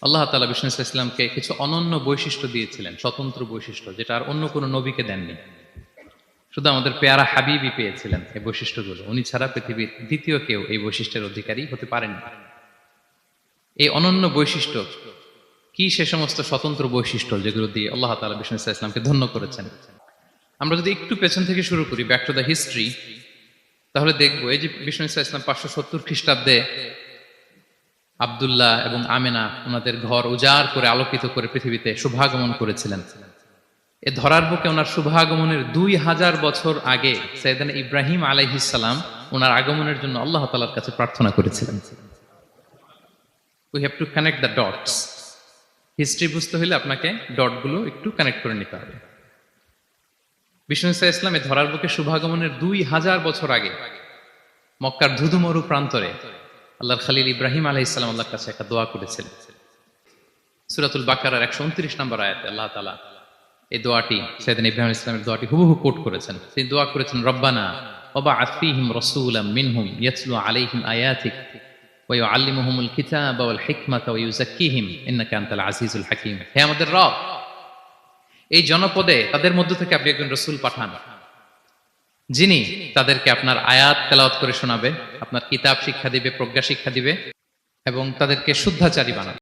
আল্লাহ তাআলা বিষ্ণু ইসলামকে কিছু অনন্য বৈশিষ্ট্য দিয়েছিলেন, স্বতন্ত্র বৈশিষ্ট্য, যেটা আর অন্য কোনো নবীকে দেননি। শুধু আমাদের পেয়ারা হাবিবই পেয়েছিলেন এই বৈশিষ্ট্যগুলো। উনি ছাড়া পৃথিবীর দ্বিতীয় কেউ এই বৈশিষ্ট্যের অধিকারী হতে পারেননি। এই অনন্য বৈশিষ্ট্য কি? সে সমস্ত স্বতন্ত্র বৈশিষ্ট্য যেগুলো দিয়ে আল্লাহ তাআলা বিষ্ণু ইসলামকে ধন্য করেছেন। আমরা যদি একটু পেছন থেকে শুরু করি, ব্যাক টু দ্য হিস্ট্রি, তাহলে দেখবো এই যে বিষ্ণু ইসলাম 570 খ্রিস্টাব্দে আব্দুল্লাহ এবং আমেনা ওনাদের ঘর উজাড় করে আলোকিত করে পৃথিবীতে শুভাগমন করেছিলেন। এ ধরার বুকে ওনার শুভাগমনের 2000 বছর আগে সাইয়েদনা ইব্রাহিম আলাইহিস সালাম ওনার আগমনের জন্য আল্লাহ তাআলার কাছে প্রার্থনা করেছিলেন। We have to connect the dots. History বুঝতে হলে আপনাকে ডটগুলো একটু কানেক্ট করে নিতে হবে। বিষ্ণু ইসলাম এই ধরার বুকে শুভাগমনের 2000 বছর আগে মক্কার ধুধুমরু প্রান্তরে আল্লাহর খলিল ইব্রাহিম আলাইহিস সালাম আল্লাহর কাছে একটা দোয়া করেছিলেন। সূরাতুল বাকারার 129 নম্বর আয়াতে আল্লাহ তাআলা এই দোয়াটি, সাইয়েদনা ইব্রাহিম আলাইহিস সালামের দোয়াটি হুবহু কোট করেছেন। তিনি দোয়া করেছেন, রব্বানা ওয়াবআথ ফীহিম রাসূলাম মিনহুম ইয়াতলু আলাইহিম আয়াতিক ওয়া ইউআল্লিমুহুমুল কিতাবা ওয়াল হিকমাতা ওয়া ইউযাক্কিহিম ইন্নাকা আনতাল আজিজুল হাকীম। হে আমাদের রব, এই জনপদে তাদের মধ্য থেকে আপনি একজন রাসূল পাঠান, যিনি তাদেরকে আপনার আয়াত তেলাওয়াত করে শোনাবে, আপনার কিতাব শিক্ষা দিবে, প্রজ্ঞা শিক্ষা দিবে এবং তাদেরকে শুদ্ধাচারী বানাবে।